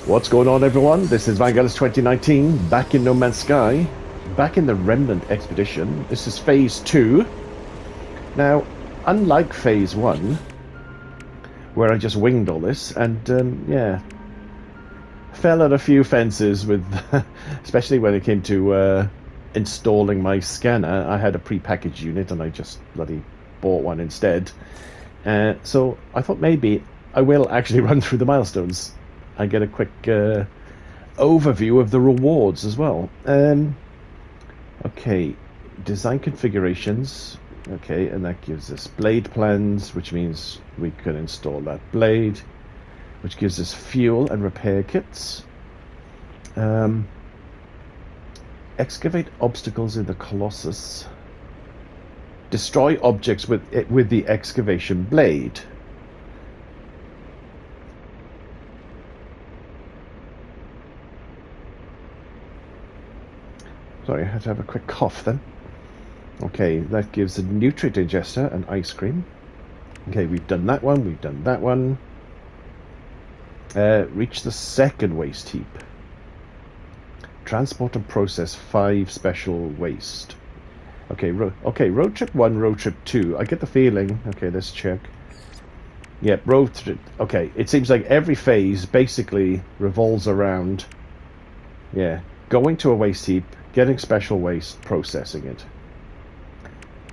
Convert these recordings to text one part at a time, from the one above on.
What's going on, everyone? This is Voyagers 2019, back in No Man's Sky, back in the Remnant expedition. This is Phase 2. Now, unlike Phase 1, where I just winged all this, and, yeah, fell at a few fences with, especially when it came to installing my scanner. I had a pre-packaged unit, and I just bloody bought one instead. So I thought maybe I will actually run through the milestones. I get a quick overview of the rewards as well. Okay, design configurations. Okay, and that gives us blade plans, which means we can install that blade, which gives us fuel and repair kits. Excavate obstacles in the Colossus. Destroy objects with the excavation blade. Sorry, I had to have a quick cough then. Okay, that gives a nutrient digester and ice cream. Okay, we've done that one, we've done that one. Reach the second waste heap. Transport and process 5 special waste. Okay, road trip 1, road trip 2. I get the feeling. Okay, let's check. Yep, road trip. Okay, it seems like every phase basically revolves around, yeah, going to a waste heap, getting special waste, processing it.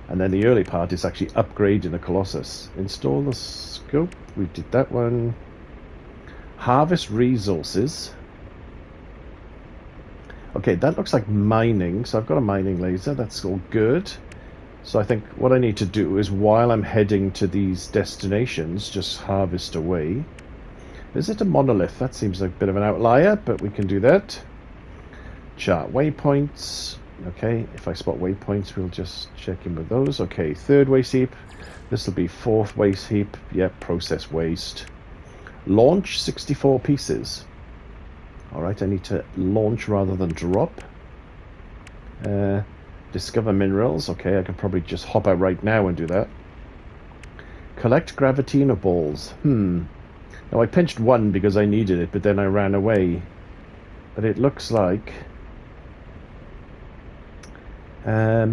And then the early part is actually upgrading the Colossus. Install the scope. We did that one. Harvest resources. Okay, that looks like mining. So I've got a mining laser. That's all good. So I think what I need to do is, while I'm heading to these destinations, just harvest away. Visit a monolith. That seems like a bit of an outlier, but we can do that. Chart waypoints. Okay, if I spot waypoints, we'll just check in with those. Okay, third waste heap. This will be fourth waste heap. Yep, process waste. Launch 64 pieces. Alright, I need to launch rather than drop. Discover minerals. Okay, I can probably just hop out right now and do that. Collect Gravitino balls. Now, I pinched one because I needed it, but then I ran away. But it looks like... yeah,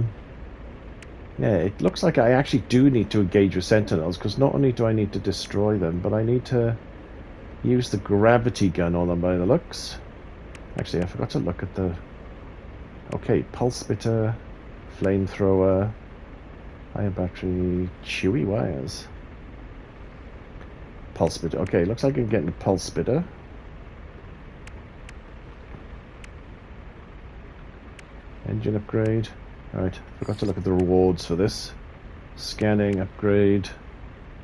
it looks like I actually do need to engage with sentinels, because not only do I need to destroy them, but I need to use the gravity gun on them by the looks. Actually, I forgot to look at the... Okay, pulse spitter, flamethrower, iron battery, chewy wires. Pulse spitter. Okay, looks like I'm getting a pulse spitter. Engine upgrade. Alright, forgot to look at the rewards for this. Scanning, upgrade,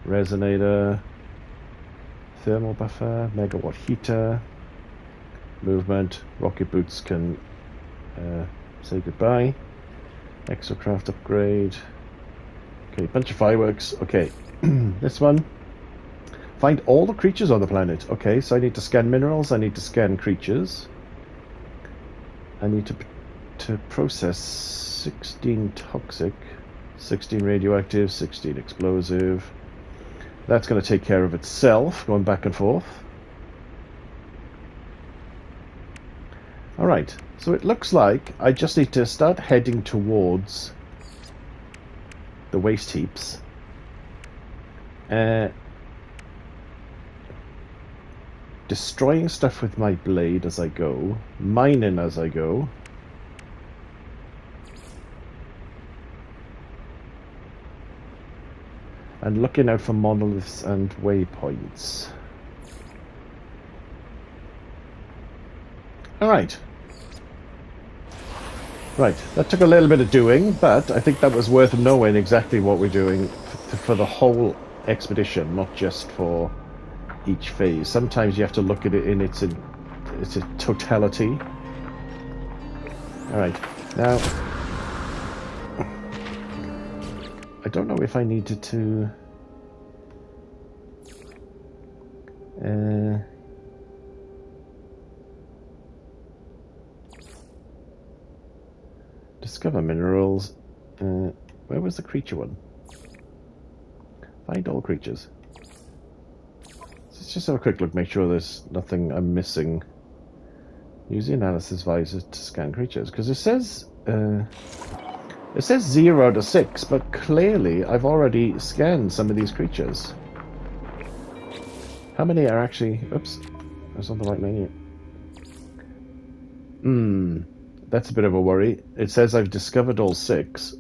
resonator, thermal buffer, megawatt heater, movement, rocket boots can say goodbye, exocraft upgrade. Okay, bunch of fireworks. Okay, this one. Find all the creatures on the planet. Okay, so I need to scan minerals, I need to scan creatures. I need to process 16 toxic, 16 radioactive, 16 explosive. That's going to take care of itself, going back and forth. Alright, so it looks like I just need to start heading towards the waste heaps. Destroying stuff with my blade as I go, mining as I go. And looking out for monoliths and waypoints. Alright. Right, that took a little bit of doing, but I think that was worth knowing exactly what we're doing for the whole expedition, not just for each phase. Sometimes you have to look at it in its totality. Alright, now... I don't know if I needed to... discover minerals. Where was the creature one? Find all creatures. Is this Let's just have a quick look, make sure there's nothing I'm missing. Use the analysis visor to scan creatures, because it says 0 to 6, but clearly I've already scanned some of these creatures. How many are actually... Oops, I was on the right menu. That's a bit of a worry. It says I've discovered all 6,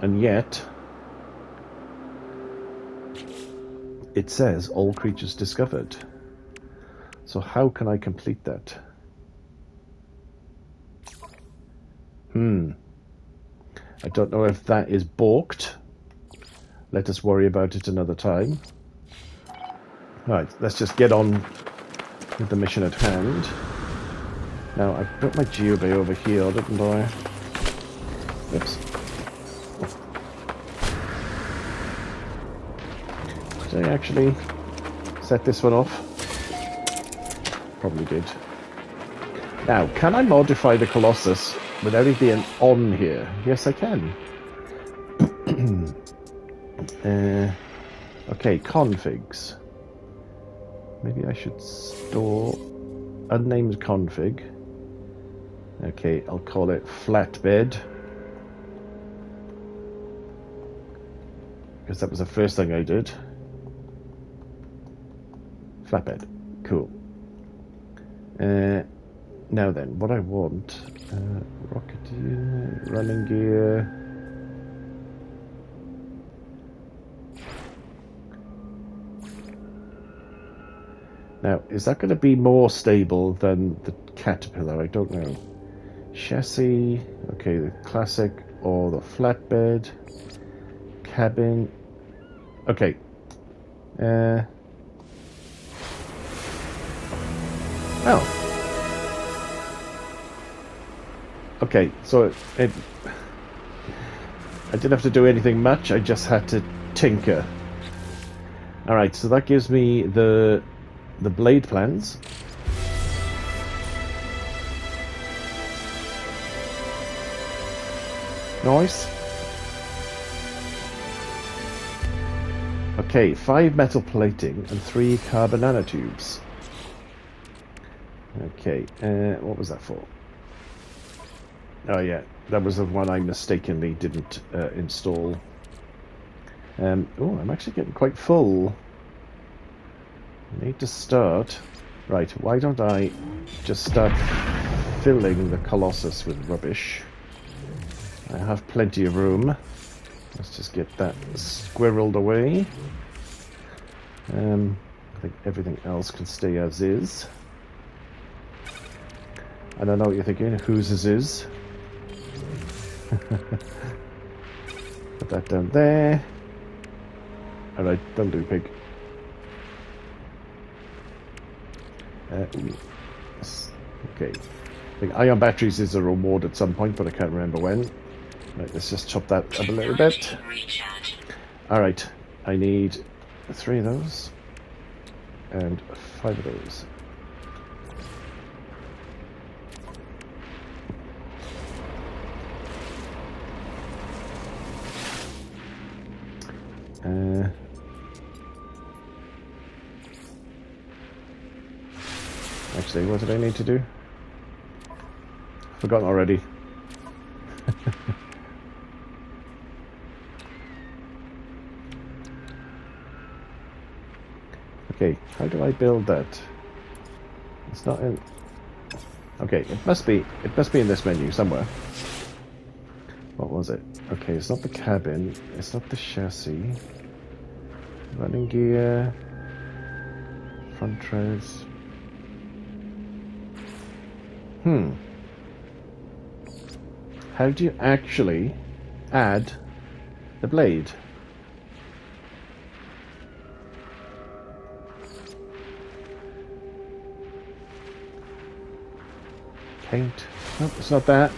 and yet it says all creatures discovered. So how can I complete that? I don't know if that is balked. Let us worry about it another time. Right, let's just get on with the mission at hand. Now, I put my geobay over here, didn't I? Oops. Did I actually set this one off? Probably did. Now, can I modify the Colossus without it being on here? Yes, I can. Okay, configs. Maybe I should store unnamed config. Okay, I'll call it flatbed, because that was the first thing I did. Flatbed. Cool. Now then, what I want... Rocketeer, running gear... Now, is that going to be more stable than the Caterpillar? I don't know. Chassis... Okay, the classic or the flatbed. Cabin... Okay. Oh. Okay, so I didn't have to do anything much, I just had to tinker. Alright, so that gives me the blade plans. Nice. Okay, 5 metal plating and 3 carbon nanotubes. Okay, what was that for? Oh yeah, that was the one I mistakenly didn't install. Oh, I'm actually getting quite full. I need to start. Right, why don't I just start filling the Colossus with rubbish? I have plenty of room. Let's just get that squirreled away. I think everything else can stay as is. I don't know what you're thinking. Whose is? Put that down there. Alright, don't do pig. Okay. I think ion batteries is a reward at some point, but I can't remember when. Right, let's just chop that up a little bit. Alright, I need 3 of those. And 5 of those. Actually, what did I need to do? Forgotten already. Okay, how do I build that? It's not in... Okay, it must be in this menu somewhere. What was it? Okay, it's not the cabin, it's not the chassis. Running gear, front treads. How do you actually add the blade? Paint. Nope, it's not that.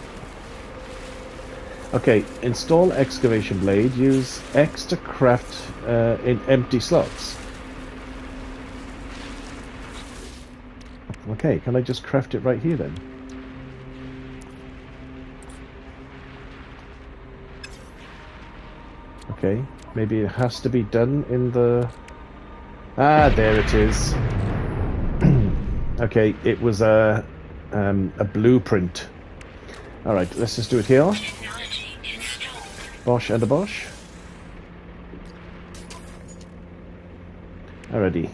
Okay, install excavation blade. Use X to craft in empty slots. Okay, can I just craft it right here then? Okay, maybe it has to be done in the Ah, there it is. Okay, it was a blueprint. All right, let's just do it here. Bosh and a bosh. Alrighty.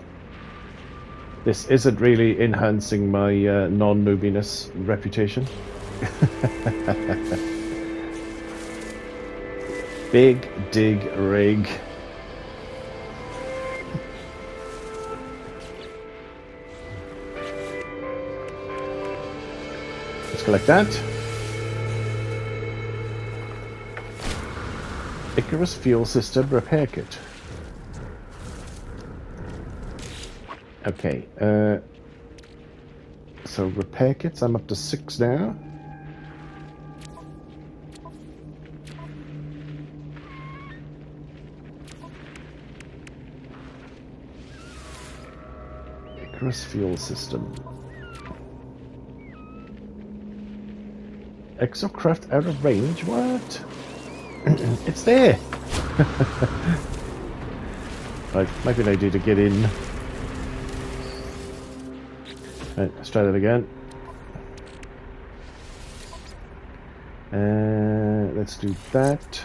This isn't really enhancing my non-noobiness reputation. Big dig rig. Let's collect that. Icarus fuel system repair kit. Okay, so repair kits, I'm up to 6 now. Icarus fuel system. Exocraft out of range? What? It's there! Right, might be an idea to get in. Right, let's try that again. Let's do that.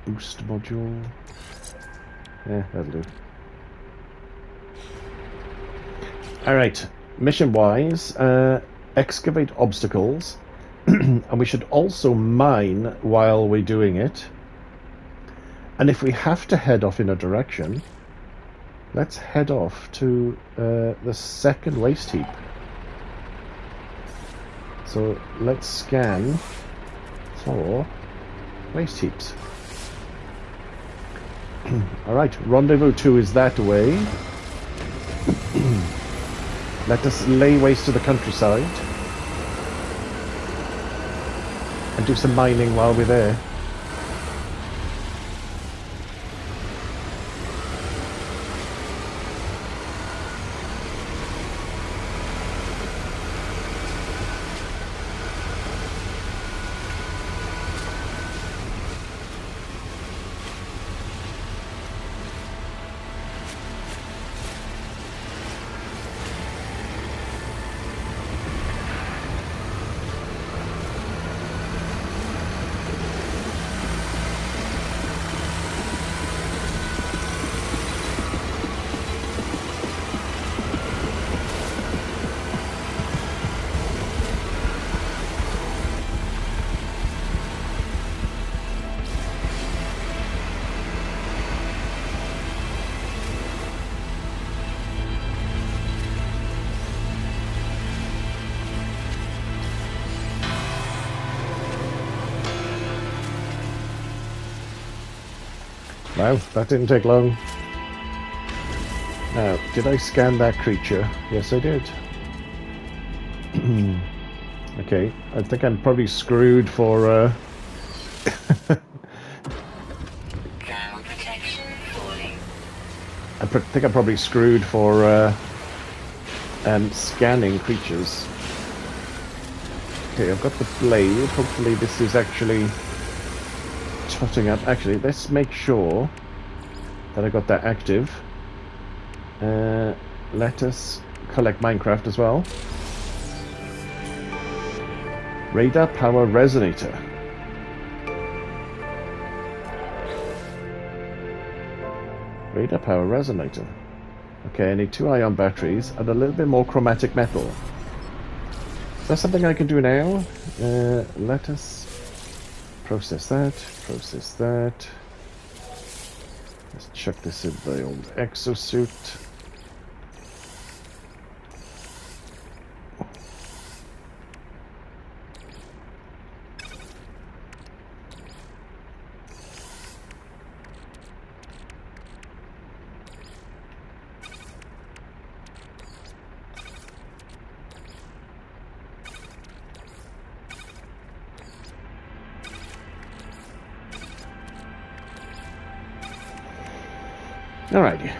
Boost module. Yeah, that'll do. Alright, mission-wise, excavate obstacles. And we should also mine while we're doing it. And if we have to head off in a direction, let's head off to the second waste heap. So let's scan for waste heaps. Alright, rendezvous 2 is that way. Let us lay waste to the countryside and do some mining while we're there. Wow, that didn't take long. Now, did I scan that creature? Yes, I did. Okay, I think I'm probably screwed for I think I'm probably screwed for scanning creatures. Okay, I've got the blade. Hopefully this is actually totting up. Actually, let's make sure that I got that active. Let us collect Minecraft as well. Radar power resonator. Radar power resonator. Okay, I need 2 ion batteries and a little bit more chromatic metal. Is that something I can do now? Let us process that, process that. Let's chuck this in the old exosuit. Alrighty.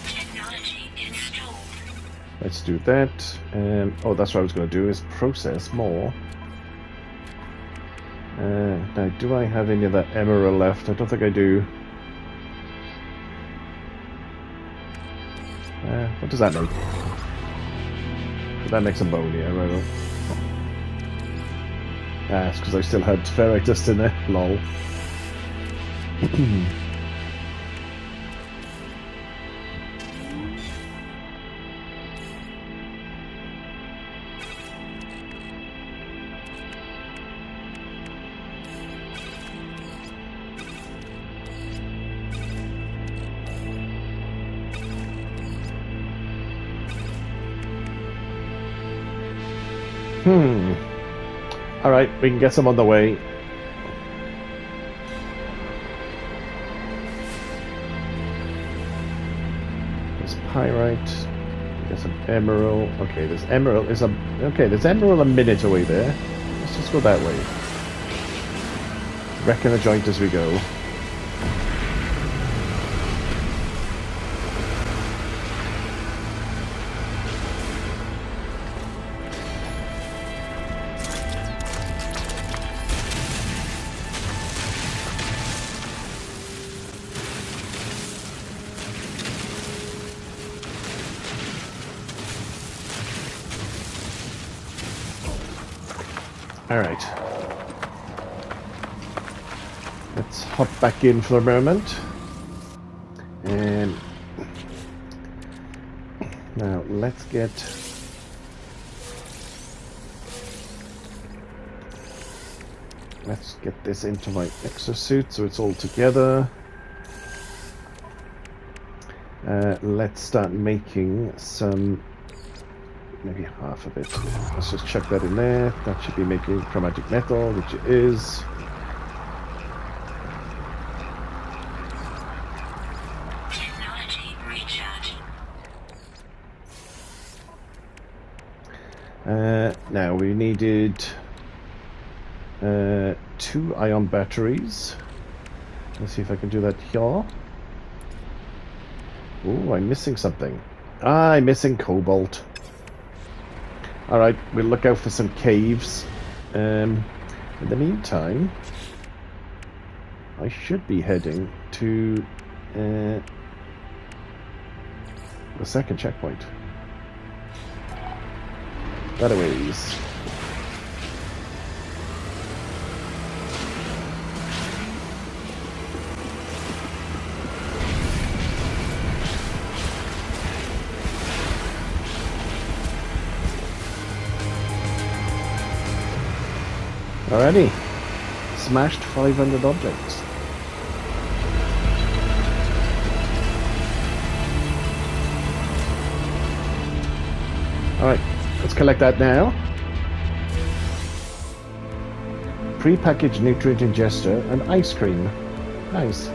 Technology Let's do that. Oh, that's what I was going to do, is process more. Now, do I have any of that emerald left? I don't think I do. What does that make? That makes a bone, yeah, right. Ah, it's because I still had ferrite dust in there. Lol. Alright, we can get some on the way. There's pyrite. Get some emerald. Okay, there's emerald. There's emerald a minute away there. Let's just go that way. Wrecking the joint as we go. Alright. Let's hop back in for a moment. And now let's get this into my exosuit so it's all together. Let's start making some. Maybe half of it. Let's just chuck that in there. That should be making chromatic metal, which it is. Technology recharge. Now we needed 2 ion batteries. Let's see if I can do that here. Oh, I'm missing something. I'm missing cobalt. Alright, we'll look out for some caves. In the meantime, I should be heading to the second checkpoint. That a ways. Alrighty, smashed 500 objects. Alright, let's collect that now. Pre-packaged nutrient ingester and ice cream. Nice.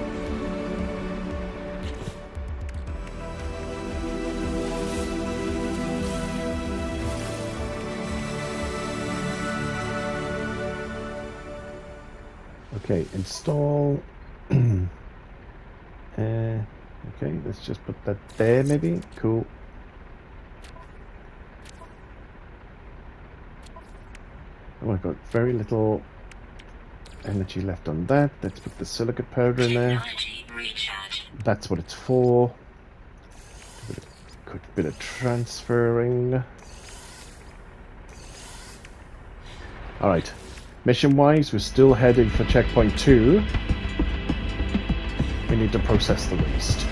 Okay, install. Okay, let's just put that there maybe. Cool. Oh, I've got very little energy left on that. Let's put the silicate powder in there. That's what it's for. Quick bit of transferring. Alright. Mission-wise, we're still heading for checkpoint 2. We need to process the waste.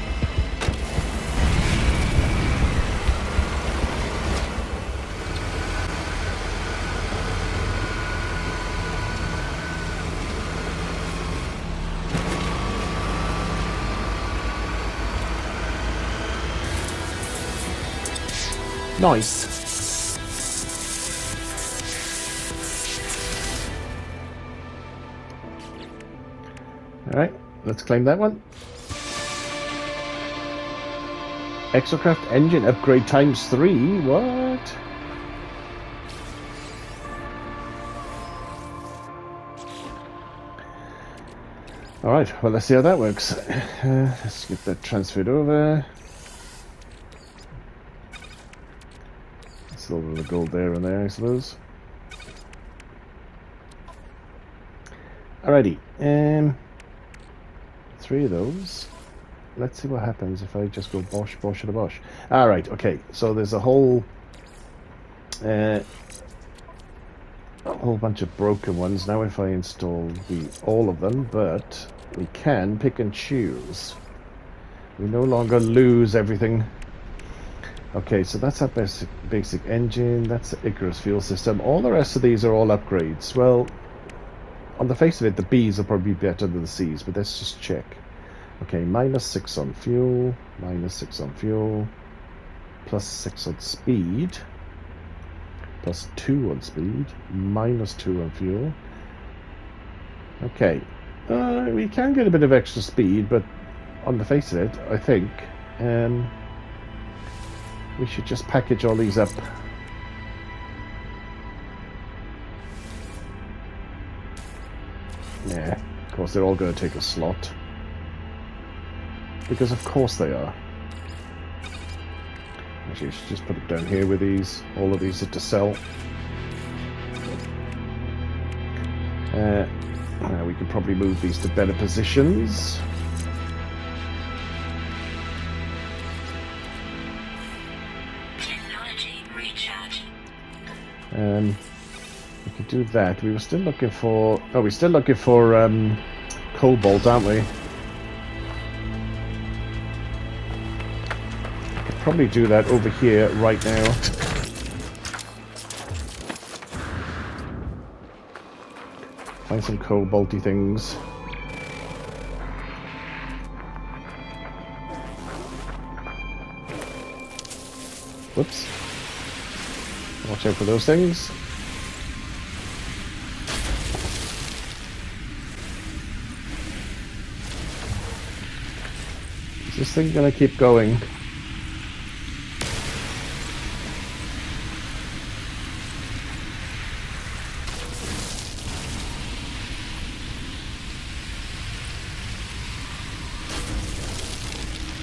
Nice. Alright, let's claim that one. Exocraft engine upgrade ×3? What? Alright, well, let's see how that works. Let's get that transferred over. Silver and the gold there and there, I suppose. Alrighty. 3 of those. Let's see what happens if I just go bosh, bosh, and a bosh. Alright, okay. So there's a whole bunch of broken ones. Now if I install all of them, but we can pick and choose. We no longer lose everything. Okay, so that's our basic engine. That's the Icarus fuel system. All the rest of these are all upgrades. Well, on the face of it, the B's will probably be better than the C's, but let's just check. Okay, -6 on fuel, -6 on fuel, +6 on speed, +2 on speed, -2 on fuel. Okay, we can get a bit of extra speed, but on the face of it, I think we should just package all these up. Yeah, of course they're all going to take a slot. Because of course they are. Actually, I should just put it down here with these. All of these are to sell. Now we can probably move these to better positions. Technology recharging. We could do that. We were still looking for... Oh, we're still looking for cobalt, aren't we? Could probably do that over here right now. Find some cobalty things. Whoops. Watch out for those things. Is this thing gonna keep going?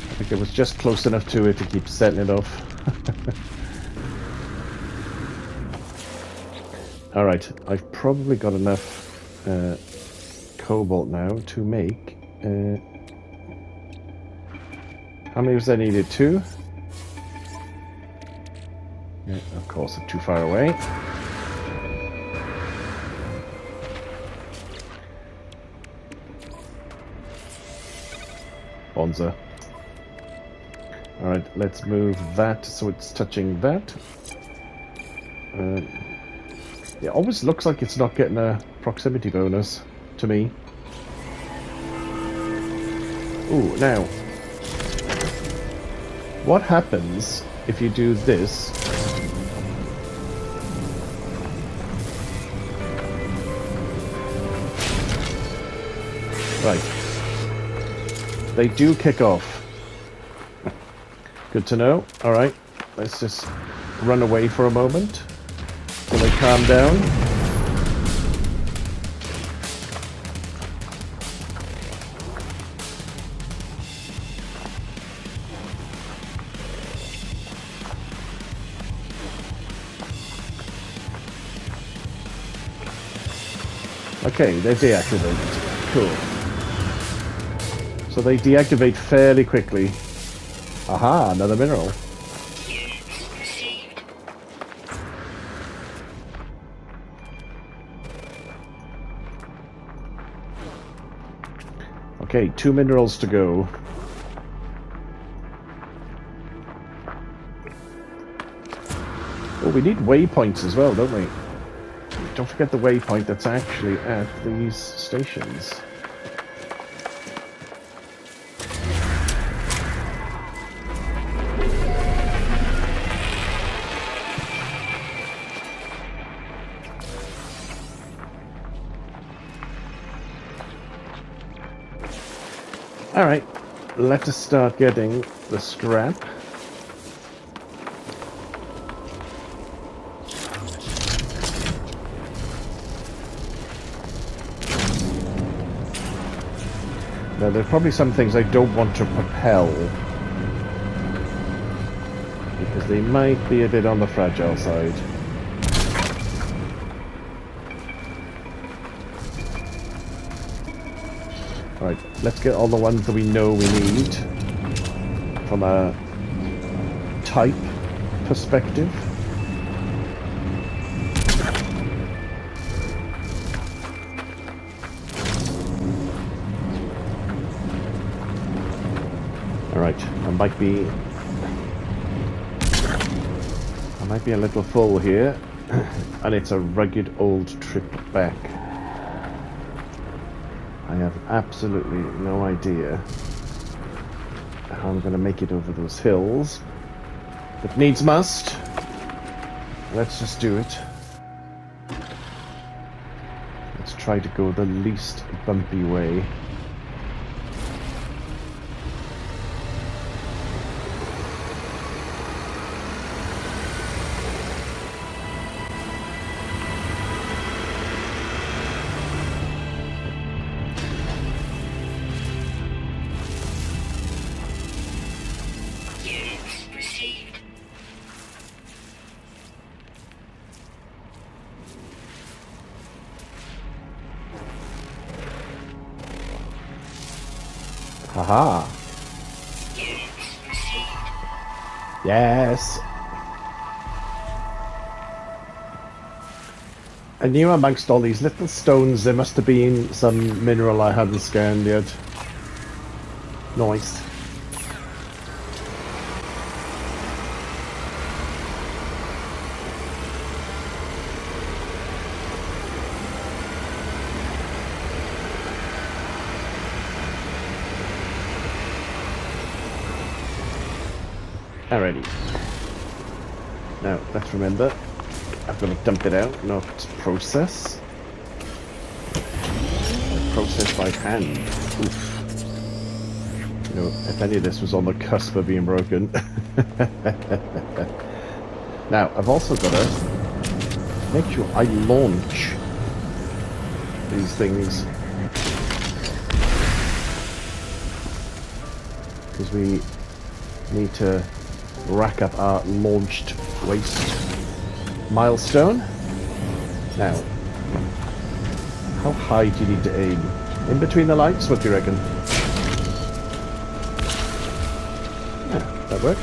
I think it was just close enough to it to keep setting it off. Alright, I've probably got enough cobalt now to make... how many was I needed? 2? Yeah, of course, I'm too far away. Bonza. Alright, let's move that so it's touching that. It always looks like it's not getting a proximity bonus to me. Ooh, now. What happens if you do this? Right. They do kick off. Good to know. Alright. Let's just run away for a moment till they calm down. Okay, they're deactivated. Cool. So they deactivate fairly quickly. Aha, another mineral. Received. Okay, 2 minerals to go. Oh, we need waypoints as well, don't we? Don't forget the waypoint that's actually at these stations. Alright, let us start getting the scrap. Now, there are probably some things I don't want to propel, because they might be a bit on the fragile side. Right, let's get all the ones that we know we need from a type perspective. Alright, I might be a little full here, and it's a rugged old trip back. I have absolutely no idea how I'm going to make it over those hills, but needs must. Let's just do it. Let's try to go the least bumpy way. Haha. Yes. I knew amongst all these little stones there must have been some mineral I hadn't scanned yet. Nice. Alrighty. Now, let's remember, I've got to dump it out, not process. Process by hand. Oof. You know, if any of this was on the cusp of being broken. Now, I've also got to make sure I launch these things. Because we need to rack up our launched waste milestone. Now, how high do you need to aim? In between the lights? What do you reckon? Yeah, that worked.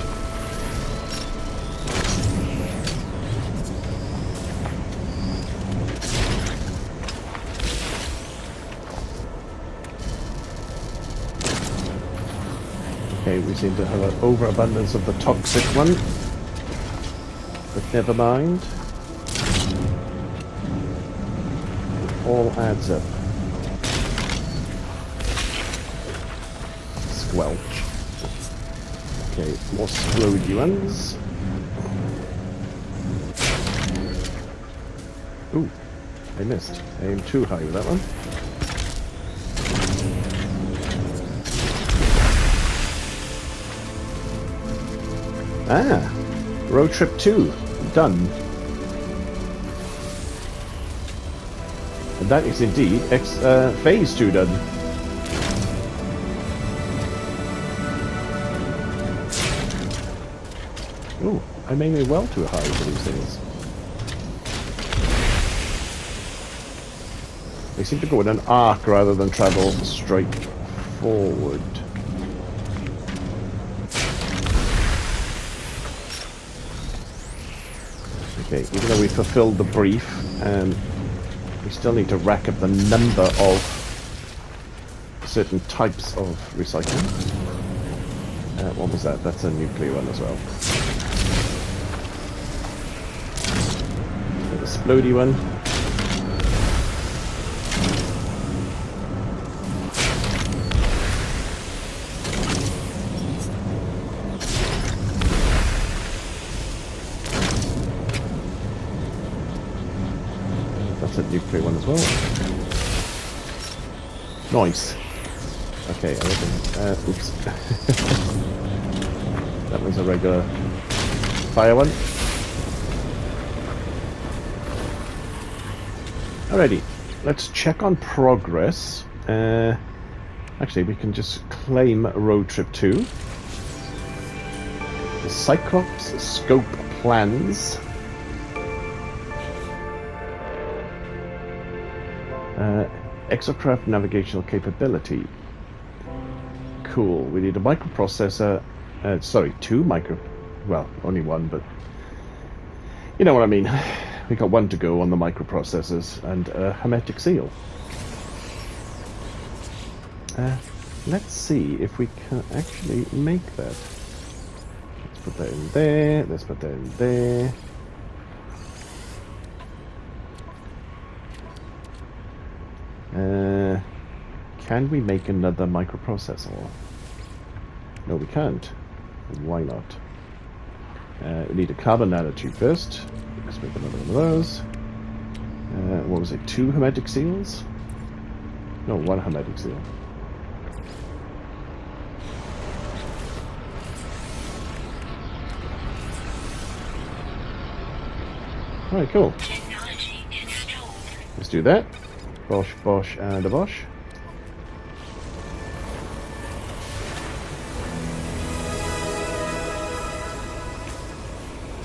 Okay, we seem to have an overabundance of the toxic one. But never mind. It all adds up. Squelch. Okay, more splody ones. Ooh, I missed. I aimed too high with that one. Ah, road trip 2, done. And that is indeed phase 2 done. Ooh, I made me well too high for these things. They seem to go in an arc rather than travel straight forward. Okay, even though we fulfilled the brief, we still need to rack up the number of certain types of recycling. What was that? That's a nuclear one as well. The splody one. Nuclear one as well. Nice. Okay, I reckon. Oops. That was a regular fire one. Alrighty, let's check on progress. Actually, we can just claim road trip 2. Cyclops scope plans. Exocraft navigational capability. Cool. We need a microprocessor. Sorry, two micro. Well, only one, but you know what I mean. We got one to go on the microprocessors and a hermetic seal. Let's see if we can actually make that. Let's put that in there. Let's put that in there. Can we make another microprocessor? No, we can't. Why not? We need a carbon nanotube first. Let's make another one of those. What was it? 2 hermetic seals? No, 1 hermetic seal. Alright, cool. Technology installed. Let's do that. Bosh, bosh, and a bosh.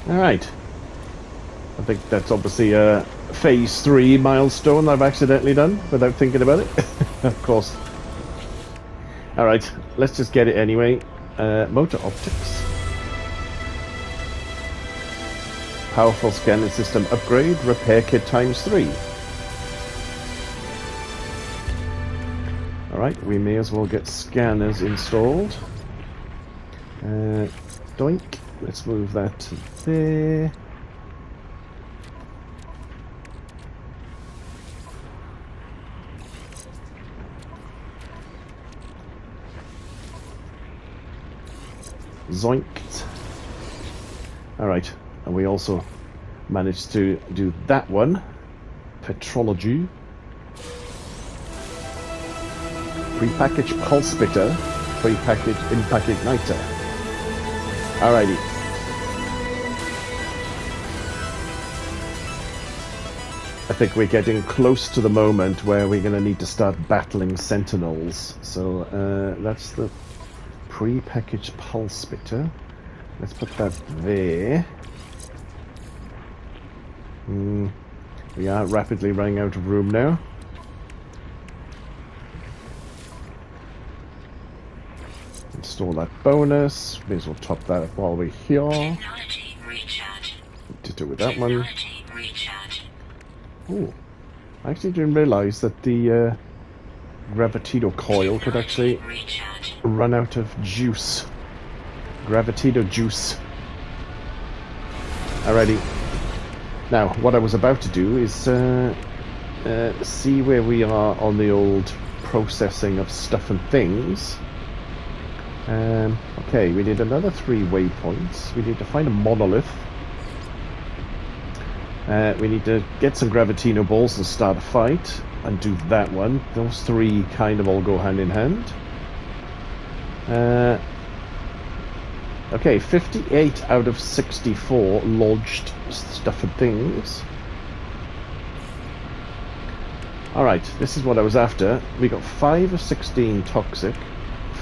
Alright. I think that's obviously a phase 3 milestone I've accidentally done without thinking about it. Of course. Alright, let's just get it anyway. Motor optics. Powerful scanning system upgrade. Repair kit ×3. Alright, we may as well get scanners installed. Doink. Let's move that to there. Zoinked. Alright, and we also managed to do that one. Petrology. Prepackaged pulse spitter. Prepackaged impact igniter. Alrighty. I think we're getting close to the moment where we're going to need to start battling sentinels. So that's the pre-packaged pulse spitter. Let's put that there. We are rapidly running out of room now. Install that bonus. May as well top that up while we're here. Technology recharge. To do with that one. Technology recharge. Ooh. I actually didn't realise that the Gravitito coil could actually Recharge. run out of juice. Gravitito juice. Alrighty. Now, what I was about to do is see where we are on the old processing of stuff and things. Okay, we need another 3 waypoints. We need to find a monolith. We need to get some Gravitino balls and start a fight. And do that one. Those 3 kind of all go hand in hand. Okay, 58 out of 64 lodged stuff and things. Alright, this is what I was after. We got 5 of 16 toxic,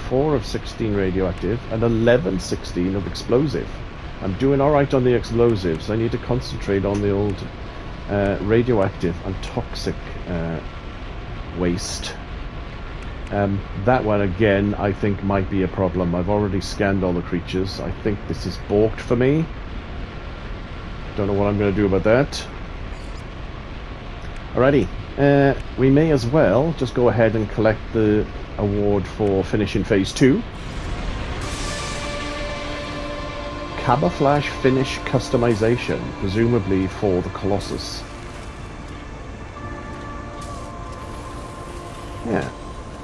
4 of 16 radioactive, and 11/16 of explosive. I'm doing alright on the explosives. I need to concentrate on the old radioactive and toxic waste. That one again I think might be a problem. I've already scanned all the creatures. I think this is balked for me. Don't know what I'm going to do about that. Alrighty, we may as well just go ahead and collect the award for finishing phase 2. Camouflage finish customization, presumably for the Colossus. Yeah,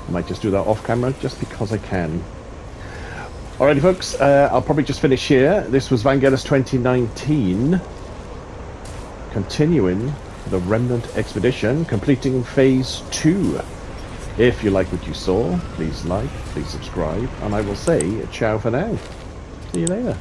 I might just do that off camera just because I can. Alrighty folks, I'll probably just finish here. This was Voyagers 2019. Continuing the Remnant expedition, completing phase 2. If you like what you saw, please like, please subscribe, and I will say ciao for now. See you later.